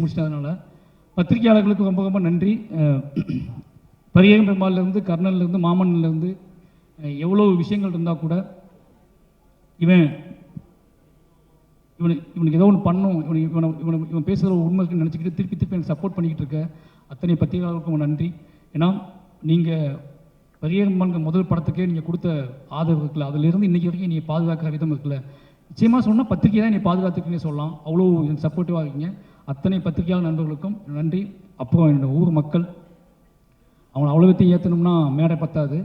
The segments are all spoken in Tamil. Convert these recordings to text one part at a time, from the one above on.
முடிச்சதுனால பத்திரிகையாளர்களுக்கு ரொம்ப ரொம்ப நன்றி. பரியேறும் பெருமாள்லேருந்து கர்னல்லேருந்து மாமன்லேருந்து எவ்வளோ விஷயங்கள் இருந்தால் கூட இவனுக்கு ஏதோ ஒன்று பண்ணும், இவன் பேசுகிற உண்மைக்கு நினச்சிக்கிட்டு திருப்பி எனக்கு சப்போர்ட் பண்ணிக்கிட்டு இருக்க அத்தனை பத்திரிகையாளர்களுக்கும் நன்றி. ஏன்னா நீங்கள் பரியேறும் முதல் படத்துக்கே நீங்கள் கொடுத்த ஆதரவு இருக்குல்ல, அதிலிருந்து இன்றைக்கி வரைக்கும் நீங்கள் பாதுகாக்கிற விதம் இருக்குல்ல, நிச்சயமாக சொன்னால் பத்திரிகை தான் நீ பாதுகாத்துக்குன்னே சொல்லலாம். அவ்வளோ எனக்கு சப்போர்ட்டிவாக இருக்கீங்க. அத்தனை பத்திரிகையாளர் நண்பர்களுக்கும் நன்றி. அப்புறம் என்னோடய ஊர் மக்கள், அவனை அவ்வளோத்தையும் ஏற்றணும்னா மேடை பத்தாது.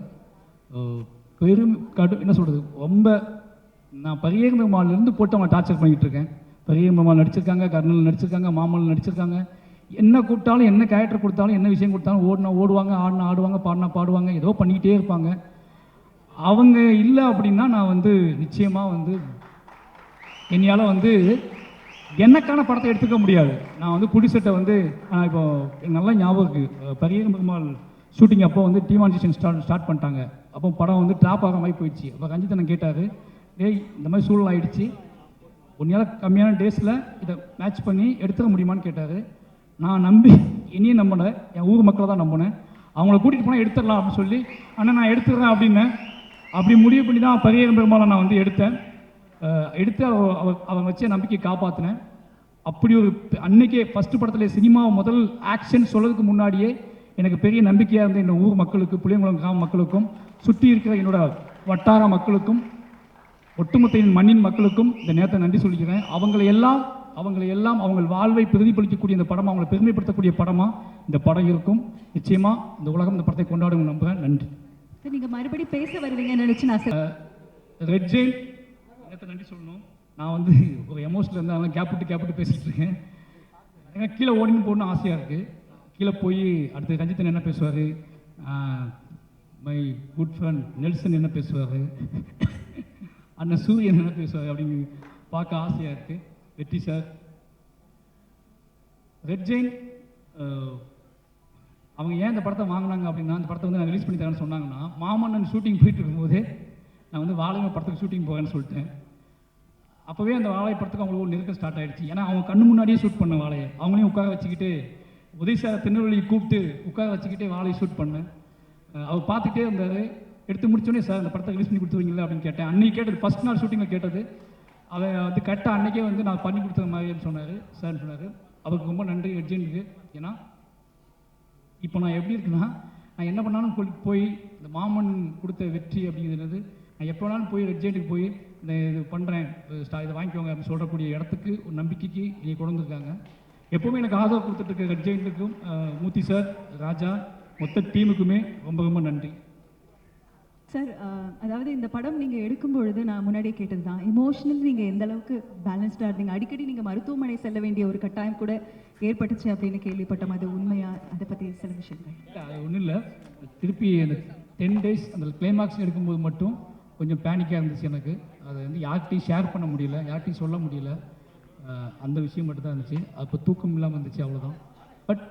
என்ன சொல்கிறது, ரொம்ப நான் பரியேறும் பெருமாள்லேருந்து போட்டு அவனை டார்ச்சர் பண்ணிகிட்டு இருக்கேன். பரியேறும் பெருமாள் நடிச்சிருக்காங்க, கர்னல் நடிச்சிருக்காங்க, மாமல் நடிச்சிருக்காங்க. என்ன கூப்பிட்டாலும், என்ன கேரக்டர் கொடுத்தாலும், என்ன விஷயம் கொடுத்தாலும் ஓடினா ஓடுவாங்க, ஆடினா ஆடுவாங்க, பாடினா பாடுவாங்க, ஏதோ பண்ணிக்கிட்டே இருப்பாங்க. அவங்க இல்லை அப்படின்னா நான் நிச்சயமாக என்னையால் எனக்கான படத்தை எடுத்துக்க முடியாது. நான் புடிசெட்டை இப்போ நல்லா ஞாபகம் இருக்குது. பரியேறும் பெருமாள் ஷூட்டிங் அப்போ டிமான்சேஷன் ஸ்டார்ட் பண்ணிட்டாங்க. அப்போ படம் ட்ராப் ஆகிற மாதிரி போயிடுச்சு. அப்போ ரஞ்சித்தன் கேட்டார், டேய் இந்த மாதிரி சூழல் ஆகிடுச்சு, ஒன்றால் கம்மியான டேஸில் இதை மேட்ச் பண்ணி எடுத்துக்க முடியுமான்னு கேட்டார். நான் என்னையும் நம்பினேன், என் ஊர் மக்களை தான் நம்பினேன். அவங்கள கூட்டிகிட்டு போனால் எடுத்துடலாம் அப்படின்னு சொல்லி, ஆனால் நான் எடுத்துடுறேன் அப்படின்னேன். அப்படி முடிவு பண்ணி தான் பரியேறும் பெருமாளை நான் எடுத்தேன். எடுத்து அவங்க வச்ச நம்பிக்கை காப்பாற்றினேன். அப்படி ஒரு அன்னைக்கே ஃபஸ்ட்டு படத்தில் சினிமா முதல் ஆக்ஷன் சொல்கிறதுக்கு முன்னாடியே எனக்கு பெரிய நம்பிக்கையாக இருந்த இந்த ஊர் மக்களுக்கு, புளியங்குளம் கிராம மக்களுக்கும், சுற்றி இருக்கிற என்னோட வட்டார மக்களுக்கும், ஒட்டுமொத்த மண்ணின் மக்களுக்கும் இந்த நேரத்தை நன்றி சொல்லிக்கிறேன். அவங்களை எல்லாம் அவங்க வாழ்வை பிரதிபலிக்கக்கூடிய இந்த படமாக, அவங்களை பெருமைப்படுத்தக்கூடிய படமாக இந்த படம் இருக்கும். நிச்சயமாக இந்த உலகம் இந்த படத்தை கொண்டாடும் நம்புகிறேன். நன்றி. நீங்கள் மறுபடியும் பேச வருவீங்கன்னு நினச்சி நான் ரெட் ஜெயின் நேரத்தை நன்றி சொல்லணும். நான் ஒரு எமோஷனில் இருந்து அதெல்லாம் கேப்பிட்டு பேசிகிட்டு இருக்கேன். எனக்கு கீழே ஓடின்னு போகணுன்னு ஆசையாக இருக்குது. கீழே போய் அடுத்து ரஞ்சித்தன் என்ன பேசுவார், மை குட் ஃப்ரெண்ட் நெல்சன் என்ன பேசுவார், அண்ணன் சூரியன் என்ன பேசுவார் அப்படின்னு பார்க்க ஆசையாக இருக்குது. வெற்றி சார், ரெட் ஜெயின் அவங்க ஏன் இந்த படத்தை வாங்கினாங்க அப்படின்னா, அந்த படத்தை நான் ரிலீஸ் பண்ணி தரேன்னு சொன்னாங்கன்னா, மாமன்னன் ஷூட்டிங் போயிட்டு இருக்கும்போதே நான் வாழை படத்துக்கு ஷூட்டிங் போகிறேன்னு சொல்லிட்டேன். அப்போவே அந்த வாழை படத்துக்கு அவங்களுக்கு ஒரு நெருக்கம் ஸ்டார்ட் ஆகிடுச்சு. ஏன்னா அவங்க கண்ணு முன்னாடியே ஷூட் பண்ண வாழையை அவங்களையும் உட்கார வச்சுக்கிட்டு, உதய் சார் திருநெல்வேலியை கூப்பிட்டு உட்கார வச்சுக்கிட்டே வாழையை ஷூட் பண்ணேன். அவர் பார்த்துட்டே இருந்தார். எடுத்து முடிச்சோடனே, சார் அந்த படத்தை ரிலீஸ் பண்ணி கொடுத்துருவீங்களா அப்படின்னு கேட்டேன். அன்றைக்கி கேட்டது, ஃபஸ்ட் நாள் ஷூட்டிங்கில் கேட்டது. அதை கரெக்டாக அன்றைக்கே நான் பண்ணி கொடுத்த மாதிரின்னு சொன்னார் சார்ன்னு சொன்னார். அவருக்கு ரொம்ப நன்றி ரெட்ஜென்ட்டுக்கு. ஏன்னா இப்போ நான் எப்படி இருக்குன்னா, நான் என்ன பண்ணாலும் போய் இந்த மாமன் கொடுத்த வெற்றி அப்படிங்கிறது, நான் எப்போ வேணாலும் போய் ரெட்ஜென்ட்டுக்கு போய் இந்த இது பண்ணுறேன், இதை வாங்கிக்கோங்க அப்படின்னு சொல்லக்கூடிய இடத்துக்கு ஒரு நம்பிக்கைக்கு இங்கே கொண்டு வந்திருக்காங்க. எப்போவுமே எனக்கு ஆதரவு கொடுத்துட்ருக்க ரெட்ஜென்ட்டுக்கும், மூர்த்தி சார், ராஜா, மொத்த டீமுக்குமே ரொம்ப ரொம்ப நன்றி சார். அதாவது இந்த படம் நீங்கள் எடுக்கும் பொழுது நான் முன்னாடியே கேட்டது தான், எமோஷனல் நீங்கள் எந்த அளவுக்கு பேலன்ஸ்டாக இருந்தீங்க. அடிக்கடி நீங்கள் மருத்துவமனை செல்ல வேண்டிய ஒரு கட்டாயம் கூட ஏற்பட்டுச்சு அப்படின்னு கேள்விப்பட்டோம். அது உண்மையா? அதை பற்றி சில விஷயங்கள். அது ஒன்றும் இல்லை, திருப்பி அந்த 10 days அந்த கிளைமாக்ஸ் எடுக்கும்போது மட்டும் கொஞ்சம் பேனிக்காக இருந்துச்சு எனக்கு. அதை யார்கிட்டையும் ஷேர் பண்ண முடியல, யார்கிட்டையும் சொல்ல முடியல. அந்த விஷயம் மட்டும் தான் இருந்துச்சு. அப்போ தூக்கம் இல்லாமல் இருந்துச்சு, அவ்வளோதான். பட்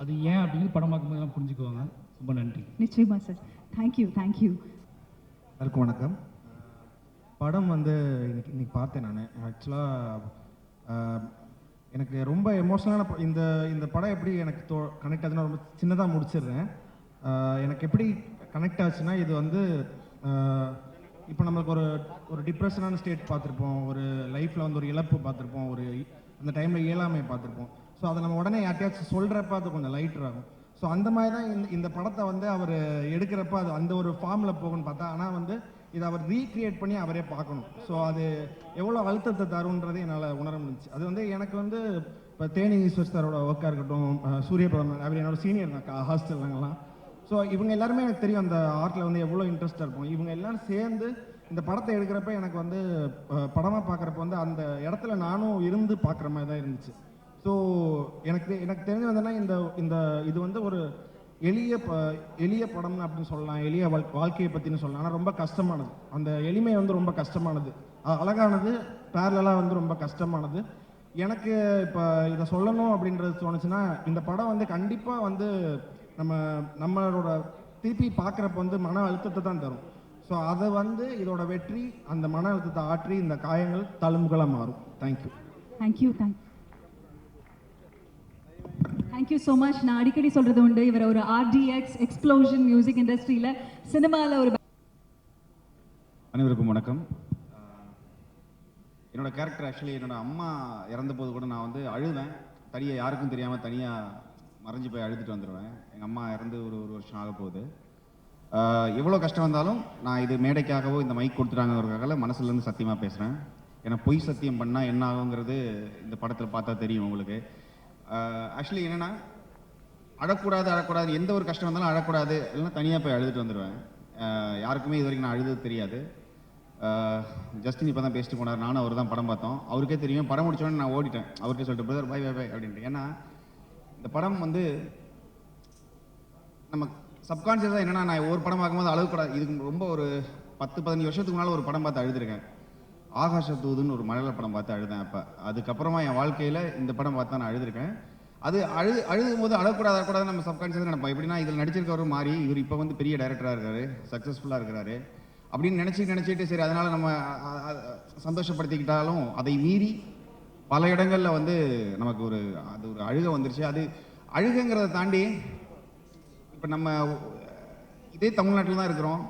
அது ஏன் அப்படின்னு படம் பார்க்கும்போது தான் புரிஞ்சுக்குவாங்க. ரொம்ப நன்றி. நிச்சயமா சார். தேங்க்யூ. எல்லாருக்கும் வணக்கம். படம் இன்னைக்கு பார்த்தேன் நான். ஆக்சுவலாக எனக்கு ரொம்ப எமோஷனலான இந்த படம் எப்படி எனக்கு கனெக்ட் ஆகுதுன்னா, ரொம்ப சின்னதாக முடிச்சிடுறேன். எனக்கு எப்படி கனெக்ட் ஆச்சுன்னா, இது இப்போ நம்மளுக்கு ஒரு டிப்ரெஷனான ஸ்டேட் பார்த்துருப்போம், ஒரு லைஃப்பில் ஒரு இழப்பு பார்த்துருப்போம், அந்த டைமில் இயலாமை பார்த்துருப்போம். ஸோ அதை நம்ம உடனே யார்ட்டையாச்சும் சொல்கிறப்ப அது கொஞ்சம் லைட்டர் ஆகும். ஸோ அந்த மாதிரி தான் இந்த படத்தை அவர் எடுக்கிறப்ப அது அந்த ஒரு ஃபார்மில் போகும்னு பார்த்தா, ஆனால் இதை அவர் ரீக்ரியேட் பண்ணி அவரே பார்க்கணும். ஸோ அது எவ்வளோ அழுத்தத்தை தருன்றது என்னால் உணர முடிஞ்சிச்சு. அது எனக்கு இப்போ தேனி ஈஸ்வர் சாரோட ஒர்க்காக இருக்கட்டும், சூரிய பிரதமர், அவர் என்னோட சீனியர் தான் ஹாஸ்டல்லங்கெல்லாம். ஸோ இவங்க எல்லாருமே எனக்கு தெரியும் அந்த ஆர்ட்டில் எவ்வளோ இன்ட்ரெஸ்டாக இருக்கும். இவங்க எல்லோரும் சேர்ந்து இந்த படத்தை எடுக்கிறப்ப எனக்கு படமாக பார்க்குறப்ப அந்த இடத்துல நானும் இருந்து பார்க்குற மாதிரி தான் இருந்துச்சு. ஸோ எனக்கு தெரிஞ்சு இந்த இது ஒரு எளிய படம்னு அப்படின்னு சொல்லலாம், எளிய வாழ்க்கையை பற்றினு சொல்லலாம். ஆனால் ரொம்ப கஷ்டமானது. அந்த எளிமை ரொம்ப கஷ்டமானது, அழகானது, பேரலாக ரொம்ப கஷ்டமானது. எனக்கு இப்போ இதை சொல்லணும் அப்படின்றது தோணுச்சுன்னா, இந்த படம் கண்டிப்பாக நம்மளோட திருப்பி பார்க்குறப்ப மன அழுத்தத்தை தான் தரும். ஸோ அதை இதோட வெற்றி அந்த மன அழுத்தத்தை ஆற்றி இந்த காயங்கள் தழும்புகளாக மாறும். தேங்க்யூ. Thank you so much. நான் அடிக்கடி சொல்றது உண்டு, இவர் ஒரு ஆர்டிஎக்ஸ் எக்ஸ்ப்ளோஷன் மியூசிக் இண்டஸ்ட்ரியில சினிமாவில் ஒரு அனைவருக்கும் வணக்கம். என்னோட கேரக்டர் ஆக்சுவலி என்னோட அம்மா இறந்த போது கூட நான் வந்து அழுவேன். தனியாக யாருக்கும் தெரியாமல் தனியாக மறைஞ்சு போய் அழுதுட்டு வந்துடுவேன். எங்கள் அம்மா இறந்து ஒரு வருஷம் ஆக போகுது. எவ்வளோ கஷ்டம் வந்தாலும் நான் இது மேடைக்காகவோ இந்த மைக் கொடுத்துட்டாங்கிறதுக்காக மனசுலேருந்து சத்தியமாக பேசுகிறேன். ஏன்னா பொய் சத்தியம் பண்ணால் என்ன ஆகுங்கிறது இந்த படத்தில் பார்த்தா தெரியும் உங்களுக்கு. ஆக்சுவலி என்னென்னா அழக்கூடாது, எந்த ஒரு கஷ்டம் வந்தாலும் அழக்கூடாது, இல்லைன்னா தனியாக போய் அழுதுட்டு வந்துடுவேன். யாருக்குமே இது வரைக்கும் நான் அழுது தெரியாது. ஜஸ்டின் இப்போ தான் பேசிட்டு போனார், நானும் அவர் தான் படம் பார்த்தோம். அவருக்கே தெரியும். படம் முடிச்சோடனே நான் ஓடிட்டேன். அவர்கிட்ட சொல்லிட்டு பிரதர் பை பை பை அப்படின்ட்டு. ஏன்னா இந்த படம் வந்து நம்ம சப்கான்ஷியஸாக என்னென்னா நான் ஒரு படம் பார்க்கும்போது அழுகக்கூடாது. இதுக்கு ரொம்ப ஒரு 10-15 வருஷத்துக்கு முன்னால் ஒரு படம் பார்த்து அழுதுருக்கேன். ஆகாஷ தூதுன்னு ஒரு மலையாள படம் பார்த்து அழுதேன். அப்போ அதுக்கப்புறமா என் வாழ்க்கையில் இந்த படம் பார்த்து நான் அழுதுருக்கேன். அது அழுகும் போது அழக்கூடாது நம்ம சப்கான்ஷியஸாக நினைப்போம். எப்படின்னா இதில் நடிச்சிருக்கவரும் மாறி இவர் இப்போ வந்து பெரிய டைரக்டராக இருக்காரு, சக்ஸஸ்ஃபுல்லாக இருக்கிறாரு அப்படின்னு நினச்சிட்டு சரி அதனால் நம்ம சந்தோஷப்படுத்திக்கிட்டாலும் அதை மீறி பல இடங்களில் வந்து நமக்கு ஒரு அழுகை வந்துருச்சு. அது அழுகைங்கிறத தாண்டி இப்போ நம்ம இதே தமிழ்நாட்டில் தான் இருக்கிறோம்.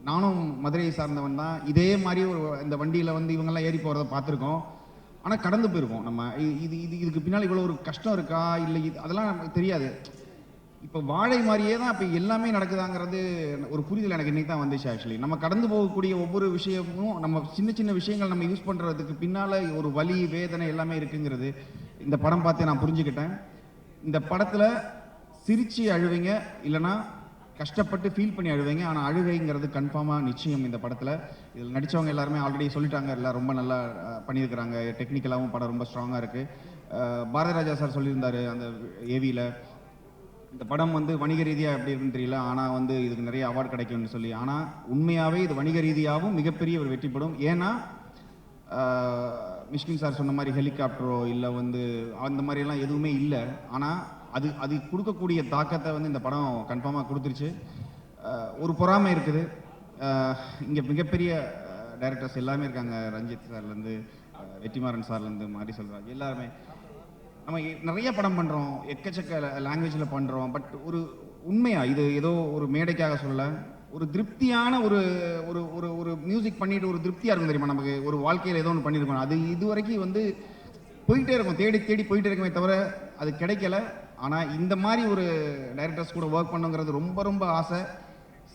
நானும் மதுரையை சார்ந்தவன் தான். இதே மாதிரி இந்த வண்டியில் வந்து இவங்கெல்லாம் ஏறி போகிறத பார்த்துருக்கோம். ஆனால் கடந்து போயிருக்கோம். நம்ம இதுக்கு பின்னால் இவ்வளோ ஒரு கஷ்டம் இருக்கா இல்லை அதெல்லாம் நமக்கு தெரியாது. இப்போ வாழை மாதிரியே தான் இப்போ எல்லாமே நடக்குதாங்கிறது ஒரு புரிதல் எனக்கு இன்னைக்கு தான் வந்துச்சு. ஆக்சுவலி நம்ம கடந்து போகக்கூடிய ஒவ்வொரு விஷயமும் நம்ம சின்ன விஷயங்கள் நம்ம யூஸ் பண்ணுறதுக்கு பின்னால் ஒரு வலி வேதனை எல்லாமே இருக்குங்கிறது இந்த படம் பார்த்து நான் புரிஞ்சுக்கிட்டேன். இந்த படத்தில் சிரிச்சு அழுவீங்க, இல்லைனா கஷ்டப்பட்டு ஃபீல் பண்ணி அழுவீங்க. ஆனால் அழுகைங்கிறது கன்ஃபார்மாக நிச்சயம் இந்த படத்தில். இதில் நடித்தவங்க எல்லாருமே ஆல்ரெடி சொல்லிட்டாங்க, எல்லாம் ரொம்ப நல்லா பண்ணியிருக்கிறாங்க. டெக்னிக்கலாகவும் படம் ரொம்ப ஸ்ட்ராங்காக இருக்குது. பாரதி ராஜா சார் சொல்லியிருந்தார் அந்த ஏவியில், இந்த படம் வந்து வணிக ரீதியாக எப்படி இருக்குன்னு தெரியல, ஆனால் வந்து இதுக்கு நிறைய அவார்டு கிடைக்கும்னு சொல்லி. ஆனால் உண்மையாகவே இது வணிக ரீதியாகவும் மிகப்பெரிய ஒரு வெற்றிப்படும். ஏன்னா மிஷ்கின் சார் சொன்ன மாதிரி ஹெலிகாப்டரோ இல்லை வந்து அந்த மாதிரியெல்லாம் எதுவுமே இல்லை. ஆனால் அது கொடுக்கக்கூடிய தாக்கத்தை வந்து இந்த படம் கன்ஃபார்மாக கொடுத்துருச்சு. ஒரு பொறாமை இருக்குது. இங்கே மிகப்பெரிய டைரக்டர்ஸ் எல்லாமே இருக்காங்க. ரஞ்சித் சார்லேருந்து வெற்றிமாறன் சார்லேருந்து மாரி செல்வராஜ் எல்லாருமே. நம்ம நிறைய படம் பண்ணுறோம், எக்கச்சக்க லாங்குவேஜில் பண்ணுறோம். பட் ஒரு உண்மையாக இது ஏதோ ஒரு மேடைக்காக சொல்ல, ஒரு திருப்தியான ஒரு ஒரு ஒரு ஒரு மியூசிக் பண்ணிட்டு ஒரு திருப்தியாக இருக்கும் தெரியுமா. நமக்கு ஒரு வாழ்க்கையில் ஏதோ ஒன்று பண்ணியிருக்கோம். அது இது வரைக்கும் வந்து போயிட்டே இருக்கும், தேடி போயிட்டே இருக்குமே தவிர அது கிடைக்கல. ஆனால் இந்த மாதிரி ஒரு டைரக்டர்ஸ் கூட ஒர்க் பண்ணுங்கிறது ரொம்ப ரொம்ப ஆசை.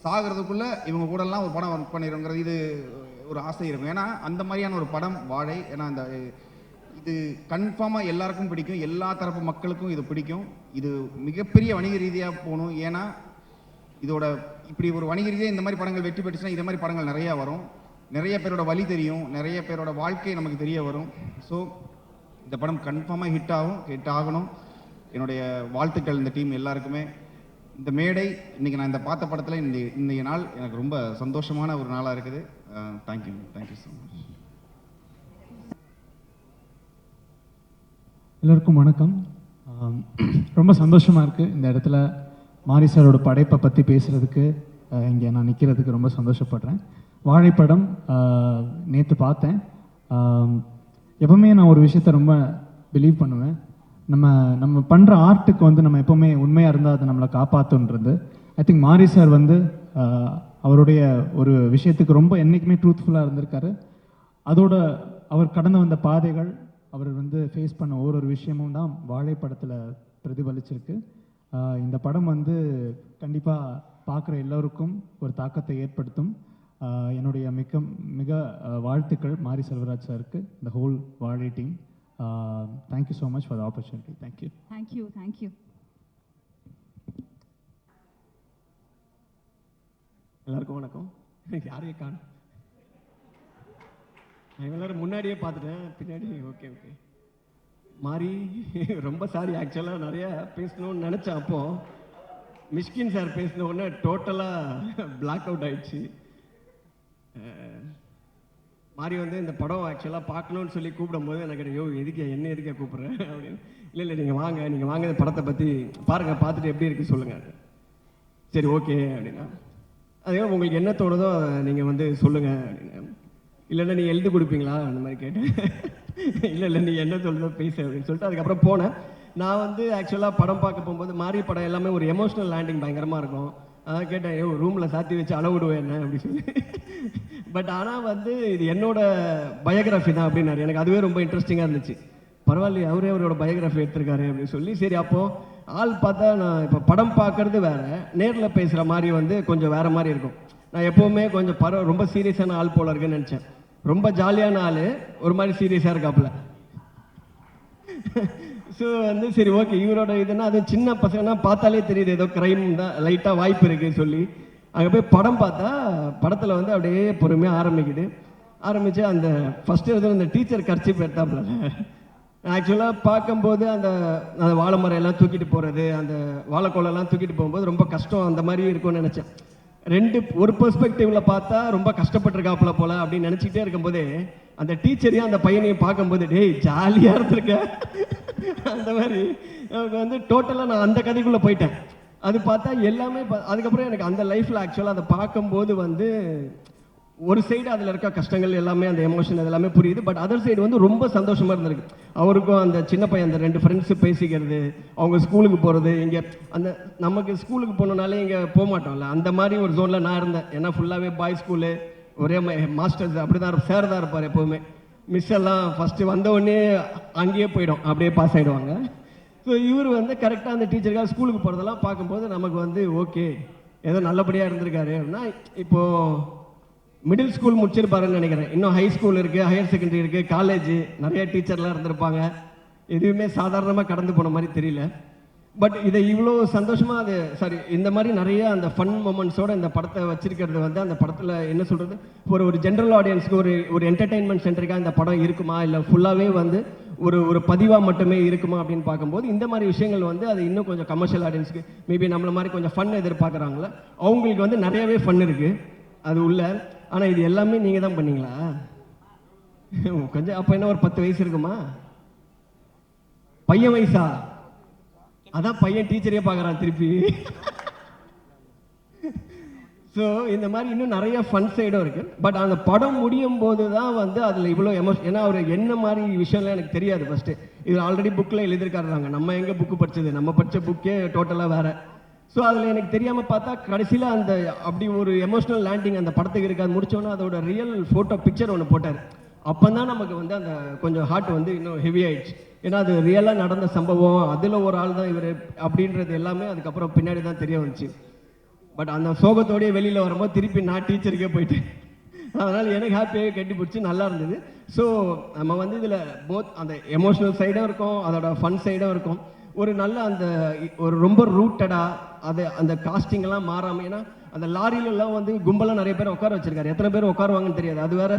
சாகிறதுக்குள்ளே இவங்க கூடலாம் ஒரு படம் ஒர்க் பண்ணிடுங்கிறது இது ஒரு ஆசை இருக்கும். ஏன்னா அந்த மாதிரியான ஒரு படம் வாழை. ஏன்னா இந்த இது கன்ஃபார்மாக எல்லாருக்கும் பிடிக்கும், எல்லா தரப்பு மக்களுக்கும் இது பிடிக்கும். இது மிகப்பெரிய வணிக ரீதியாக போகணும். ஏன்னா இதோட இப்படி ஒரு வணிக ரீதியாக இந்த மாதிரி படங்கள் வெற்றி பெற்றுச்சுன்னா இந்த மாதிரி படங்கள் நிறையா வரும். நிறைய பேரோட வழி தெரியும், நிறைய பேரோட வாழ்க்கை நமக்கு தெரிய வரும். ஸோ இந்த படம் கன்ஃபார்மாக ஹிட் ஆகணும். என்னுடைய வாழ்த்துக்கள் இந்த டீம் எல்லாருக்குமே. இந்த மேடை இன்னைக்கு நான் இந்த பார்த்த படத்தில் இன்றைய நாள் எனக்கு ரொம்ப சந்தோஷமான ஒரு நாளாக இருக்குது. Thank you so much. எல்லோருக்கும் வணக்கம். ரொம்ப சந்தோஷமாக இருக்குது இந்த இடத்துல மாரி சாரோட படைப்பை பற்றி பேசுகிறதுக்கு, இங்கே நான் நிற்கிறதுக்கு ரொம்ப சந்தோஷப்படுறேன். வாழைப்படம் நேற்று பார்த்தேன். எப்போவுமே நான் ஒரு விஷயத்தை ரொம்ப பிலீவ் பண்ணுவேன். நம்ம பண்ணுற ஆர்ட்டுக்கு வந்து நம்ம எப்போவுமே உண்மையாக இருந்தால் அதை நம்மளை காப்பாற்றுன்றது. ஐ திங்க் மாரி சார் வந்து அவருடைய ஒரு விஷயத்துக்கு ரொம்ப என்றைக்குமே ட்ரூத்ஃபுல்லாக இருந்திருக்காரு. அதோட அவர் கடந்து வந்த பாதைகள், அவர் வந்து ஃபேஸ் பண்ண ஒரு விஷயமும் தான் வாழைப்படத்தில் பிரதிபலிச்சிருக்கு. இந்த படம் வந்து கண்டிப்பாக பார்க்குற எல்லோருக்கும் ஒரு தாக்கத்தை ஏற்படுத்தும். என்னுடைய மிக வாழ்த்துக்கள் மாரி செல்வராஜ் சாருக்கு, இந்த ஹோல் வாழை team. Thank you so much for the opportunity. Thank you. எல்லாருக்கும் வணக்கம். யாரையும் காணும், நான் எல்லாரும் முன்னாடியே பார்த்துட்டேன், பின்னாடி ஓகே மாறி ரொம்ப சாரி. ஆக்சுவலாக நிறையா பேசணும்னு நினச்சேன். அப்போது மிஷ்கின் சார் பேசின உடனே டோட்டலாக பிளாக் அவுட் ஆயிடுச்சு. மாறி வந்து இந்த படம் ஆக்சுவலாக பார்க்கணுன்னு சொல்லி கூப்பிடும்போது எனக்கு என்ன எதுக்க கூப்பிட்றேன் அப்படின்னு. இல்லை நீங்கள் வாங்க இந்த படத்தை பற்றி பாருங்கள், பார்த்துட்டு எப்படி இருக்குது சொல்லுங்கள். சரி ஓகே அப்படின்னா, அதே உங்களுக்கு என்ன தோணுதோ நீங்கள் வந்து சொல்லுங்கள் அப்படின்னு. இல்லைன்னா நீங்கள் எழுதி கொடுப்பீங்களா அந்த மாதிரி கேட்டேன். இல்லை நீ என்ன சொல்லுதோ பேச அப்படின்னு சொல்லிட்டு அதுக்கப்புறம் போனேன். நான் வந்து ஆக்சுவலாக படம் பார்க்க போகும்போது மாரி படம் எல்லாமே ஒரு எமோஷனல் லேண்டிங் பயங்கரமாக இருக்கும். அதான் கேட்டேன், ரூமில் சாத்தி வச்சு அளவிடுவேன் என்ன அப்படி சொல்லி. பட் ஆனால் வந்து இது என்னோட பயோகிராஃபி தான் அப்படின்னாரு. எனக்கு அதுவே ரொம்ப இன்ட்ரெஸ்டிங்காக இருந்துச்சு. பரவாயில்லையே, அவரோட பயோகிராஃபி எடுத்திருக்காரு அப்படின்னு சொல்லி, சரி அப்போது ஆள் பார்த்தா நான் இப்போ படம் பார்க்கறது வேற, நேரில் பேசுகிற மாதிரி வந்து கொஞ்சம் வேற மாதிரி இருக்கும். நான் எப்போவுமே கொஞ்சம் ரொம்ப சீரியஸான ஆள் போல இருக்குன்னு நினச்சேன். ரொம்ப ஜாலியான ஆள், ஒரு மாதிரி சீரியஸாக இருக்காப்புல. ஸோ வந்து சரி ஓகே, இவரோட இதுனா அது சின்ன பசங்கன்னா பார்த்தாலே தெரியுது ஏதோ க்ரைம் தான் லைட்டாக வாய்ப்பு இருக்குன்னு சொல்லி அங்கே போய் படம் பார்த்தா படத்தில் வந்து அப்படியே பொறுமையாக ஆரம்பித்து அந்த ஃபஸ்ட்டு எதுவும் அந்த டீச்சர் கர்ச்சிப் எடுத்தாப்புல. ஆக்சுவலாக பார்க்கும்போது அந்த வாழை மரம் எல்லாம் தூக்கிட்டு போகிறது, அந்த வாழைக்கோலெல்லாம் தூக்கிட்டு போகும்போது ரொம்ப கஷ்டம் அந்த மாதிரி இருக்கும்னு நினச்சேன். ஒரு பெர்ஸ்பெக்டிவ்ல பார்த்தா ரொம்ப கஷ்டப்பட்டிருக்காப்புல போல அப்படின்னு நினச்சிக்கிட்டே இருக்கும்போதே அந்த டீச்சரையும் அந்த பையனையும் பார்க்கும்போது டேய் ஜாலியாக இருந்திருக்க அந்த மாதிரி எனக்கு வந்து டோட்டலாக நான் அந்த கதைக்குள்ளே போயிட்டேன். அது பார்த்தா எல்லாமே அதுக்கப்புறம் எனக்கு அந்த லைஃப்பில் ஆக்சுவலாக அதை பார்க்கும்போது வந்து ஒரு சைடு அதில் இருக்க கஷ்டங்கள் எல்லாமே அந்த எமோஷன் எல்லாமே புரியுது. பட் அதர் சைடு வந்து ரொம்ப சந்தோஷமாக இருந்திருக்கு. அவருக்கும் அந்த சின்ன பையன் அந்த 2 ஃப்ரெண்ட்ஸு பேசிக்கிறது, அவங்க ஸ்கூலுக்கு போகிறது, இங்கே அந்த நமக்கு ஸ்கூலுக்கு போகணுன்னாலே இங்கே போக மாட்டோம்ல, அந்த மாதிரி ஒரு ஜோனில் நான் இருந்தேன். ஏன்னா ஃபுல்லாகவே பாய் ஸ்கூலு, ஒரே மாஸ்டர்ஸ் அப்படி தான் சார் தான் இருப்பார் எப்போவுமே. மிஸ் எல்லாம் ஃபஸ்ட்டு வந்தவுடனே அங்கேயே போயிடும், அப்படியே பாஸ் ஆகிடுவாங்க. ஸோ இவர் வந்து கரெக்டாக அந்த டீச்சருக்காக ஸ்கூலுக்கு போகிறதெல்லாம் பார்க்கும்போது நமக்கு வந்து ஓகே ஏதோ நல்லபடியாக இருந்திருக்காரு அப்படின்னா. இப்போது மிடில் ஸ்கூல் முடிச்சிருப்பாருன்னு நினைக்கிறேன். இன்னும் ஹை ஸ்கூல் இருக்குது, ஹையர் செகண்டரி இருக்குது, காலேஜ், நிறைய டீச்சர்லாம் இருந்திருப்பாங்க. எதுவுமே சாதாரணமாக கடந்து போன மாதிரி தெரியல. பட் இதை இவ்வளோ சந்தோஷமாக இந்த மாதிரி நிறைய அந்த ஃபன் மொமெண்ட்ஸோடு இந்த படத்தை வச்சிருக்கிறது வந்து அந்த படத்தில் என்ன சொல்கிறது, ஒரு ஜென்ரல் ஆடியன்ஸ்க்கு ஒரு என்டர்டெயின்மெண்ட் சென்டருக்காக இந்த படம் இருக்குமா, இல்லை ஃபுல்லாகவே வந்து ஒரு பதிவாக மட்டுமே இருக்குமா அப்படின்னு பார்க்கும்போது இந்த மாதிரி விஷயங்கள் வந்து அது இன்னும் கொஞ்சம் கமர்ஷியல் ஆடியன்ஸ்க்கு மேபி நம்மள மாதிரி கொஞ்சம் ஃபன் எதிர்பார்க்குறாங்களே அவங்களுக்கு வந்து நிறையவே ஃபன் இருக்குது அது உள்ள. ஆனால் இது எல்லாமே நீங்கள் தான் பண்ணீங்களா? கொஞ்சம் அப்போ என்ன ஒரு 10 வயசு இருக்குமா? பையன் வயசா? அதான் பையன் டீச்சரே பார்க்குறான் திருப்பி. ஸோ இந்த மாதிரி இன்னும் நிறைய ஃபன் சைடும் இருக்குது. பட் அந்த படம் முடியும் போது தான் வந்து அதில் இவ்வளோ ஏன்னா அவர் என்ன மாதிரி விஷயம்லாம் எனக்கு தெரியாது. ஃபஸ்ட்டு இது ஆல்ரெடி புக்கில் எழுதியிருக்காருறாங்க, நம்ம எங்கே புக்கு படித்தது, நம்ம படித்த புக்கே டோட்டலாக வேறு. ஸோ அதில் எனக்கு தெரியாமல் பார்த்தா கடைசியில் அந்த அப்படி ஒரு எமோஷ்னல் லேண்டிங் அந்த படத்துக்கு இருக்காது. முடித்தோன்னே அதோட ரியல் ஃபோட்டோ பிக்சர் ஒன்று போட்டார். அப்போ தான் நமக்கு வந்து அந்த கொஞ்சம் ஹார்ட் வந்து இன்னும் ஹெவி ஆயிடுச்சு. ஏன்னா அது ரியலாக நடந்த சம்பவம், அதில் ஒரு ஆள் தான் இவர் அப்படின்றது எல்லாமே அதுக்கப்புறம் பின்னாடி தான் தெரிய வந்துச்சு. பட் அந்த சோகத்தோடய வெளியில் வரும்போது திருப்பி நான் டீச்சருக்கே போயிட்டேன். அதனால் எனக்கு ஹாப்பியாக கட்டி பிடிச்சி நல்லா இருந்தது. ஸோ நம்ம வந்து இதில் போத் அந்த எமோஷ்னல் சைடும் இருக்கும், அதோட ஃபன் சைடும் இருக்கும். ஒரு நல்ல அந்த ஒரு ரொம்ப ரூட்டடாக அந்த காஸ்டிங்கெல்லாம் மாறாமல், ஏன்னா அந்த லாரியிலலாம் வந்து கும்பலாக நிறைய பேர் உட்கார வச்சிருக்காரு. எத்தனை பேர் உட்காருவாங்கன்னு தெரியாது. அது வேற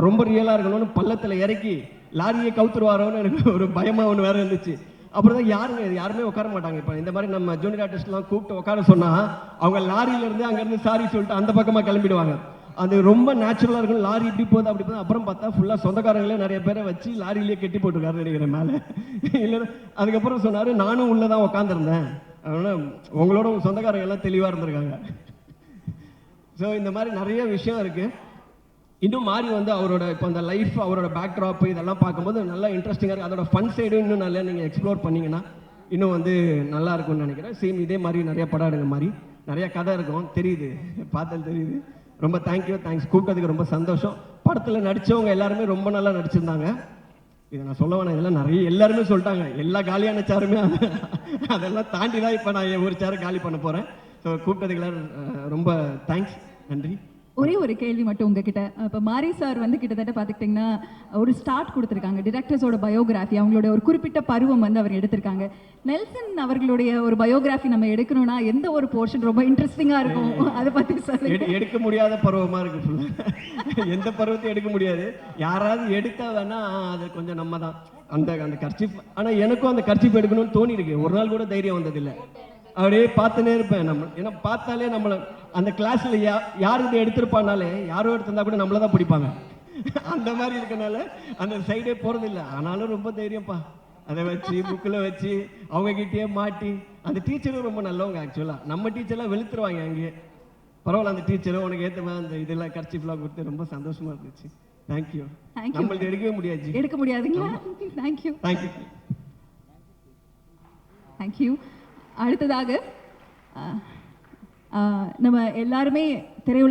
ரொம்ப ரியலாக இருக்கணும்னு பள்ளத்தில் இறக்கி லாரியை கவுத்துருவாரோன்னு எனக்கு ஒரு பயமாக ஒன்று வேறு இருந்துச்சு. அப்புறம் தான் யாருமே உட்கார மாட்டாங்க. இப்போ இந்த மாதிரி நம்ம ஜூனியர் ஆர்டிஸ்ட்லாம் கூப்பிட்டு உட்கார சொன்னால் அவங்க லாரியிலேருந்து அங்கேருந்து சாரி சொல்லிட்டு அந்த பக்கமாக கிளம்பிடுவாங்க. அது ரொம்ப நேச்சுரலாக இருக்கும். லாரி இப்படி போகுது அப்படி போகுது. அப்புறம் பார்த்தா ஃபுல்லாக சொந்தக்காரங்களே நிறைய பேரை வச்சு லாரியிலேயே கட்டி போட்டுருக்காரு நினைக்கிறேன் மேலே. இல்லைன்னா அதுக்கப்புறம் சொன்னார், நானும் உள்ளே தான் உட்காந்துருந்தேன், அதனால் உங்களோட சொந்தக்காரங்க எல்லாம் தெளிவாக இருந்திருக்காங்க. ஸோ இந்த மாதிரி நிறைய விஷயம் இருக்குது. இன்னும் மாறி வந்து அவரோட இப்போ அந்த லைஃப், அவரோட பேக்ட்ராப் இதெல்லாம் பார்க்கும்போது நல்லா இன்ட்ரெஸ்டிங்காக இருக்குது. அதோட ஃபன் சைடும் இன்னும் நல்லா நீங்கள் எக்ஸ்ப்ளோர் பண்ணிங்கன்னா இன்னும் வந்து நல்லா இருக்கும்னு நினைக்கிறேன். சேம் இதே மாதிரி நிறைய படம் எடுங்க மாதிரி நிறைய கதை இருக்கும், தெரியுது, பார்த்தால் தெரியுது. ரொம்ப தேங்க்ஸ், கூப்பிட்டதுக்கு ரொம்ப சந்தோஷம். படத்தில் நடித்தவங்க எல்லாருமே ரொம்ப நல்லா நடிச்சிருந்தாங்க. இதை நான் சொல்ல வேணாம், இதெல்லாம் நிறைய எல்லாருமே சொல்லிட்டாங்க. எல்லா காலியான சேருமே அதெல்லாம் தாண்டி தான் இப்போ நான் ஒரு சேரை காலி பண்ண போகிறேன். ஸோ கூப்பிட்டதுக்கு எல்லாரும் ரொம்ப தேங்க்ஸ், நன்றி. ஒரே ஒரு கேள்வி மட்டும் உங்ககிட்ட. இப்போ மாரி சார் வந்து கிட்டத்தட்ட பார்த்துக்கிட்டிங்கன்னா ஒரு ஸ்டார்ட் கொடுத்துருக்காங்க, டிரெக்டர்ஸோட பயோகிராஃபி, அவங்களோட ஒரு குறிப்பிட்ட பருவம் வந்து அவர் எடுத்திருக்காங்க. நெல்சன் அவர்களுடைய ஒரு பயோகிராஃபி நம்ம எடுக்கணும்னா எந்த ஒரு போர்ஷன் ரொம்ப இன்ட்ரெஸ்டிங்காக இருக்கும், அதை பற்றி சார்? எடுக்க முடியாத பருவமாக இருக்கு ஃபுல்லாக. எந்த பருவத்தையும் எடுக்க முடியாது. யாராவது எடுத்தா வேணா அது கொஞ்சம் நம்ம தான் அந்த கர்ச்சிப். ஆனால் எனக்கும் அந்த கர்ச்சிப் எடுக்கணும்னு தோணி இருக்கு. ஒரு நாள் கூட தைரியம் வந்ததில்லை. அப்படியே பார்த்துனே இருப்பேன். ஏன்னா பார்த்தாலே நம்மளை அந்த கிளாஸில் யார் இதை எடுத்திருப்பானாலே, யாரோ எடுத்திருந்தா கூட நம்மளை தான் பிடிப்பாங்க. அந்த மாதிரி இருக்கனால அந்த சைடே போகிறதில்லை. ஆனாலும் ரொம்ப தைரியம்ப்பா, அதை வச்சு புக்கில் வச்சு அவங்ககிட்டயே மாட்டி. அந்த டீச்சரும் ரொம்ப நல்லவங்க. ஆக்சுவலாக நம்ம டீச்சர்லாம் வெளுத்துருவாங்க அங்கேயே. பரவாயில்ல, அந்த டீச்சரும் உனக்கு ஏற்ற மாதிரி அந்த இதெல்லாம் கர்ச்சிப்லாம் கொடுத்து ரொம்ப சந்தோஷமாக இருந்துச்சு. தேங்க்யூ. நம்மள்ட்ட எடுக்கவே முடியாது, எடுக்க முடியாதுங்களா? தேங்க்யூ. தேங்க்யூ. அடுத்ததாக நம்ம எல்லாருமே திரையுலக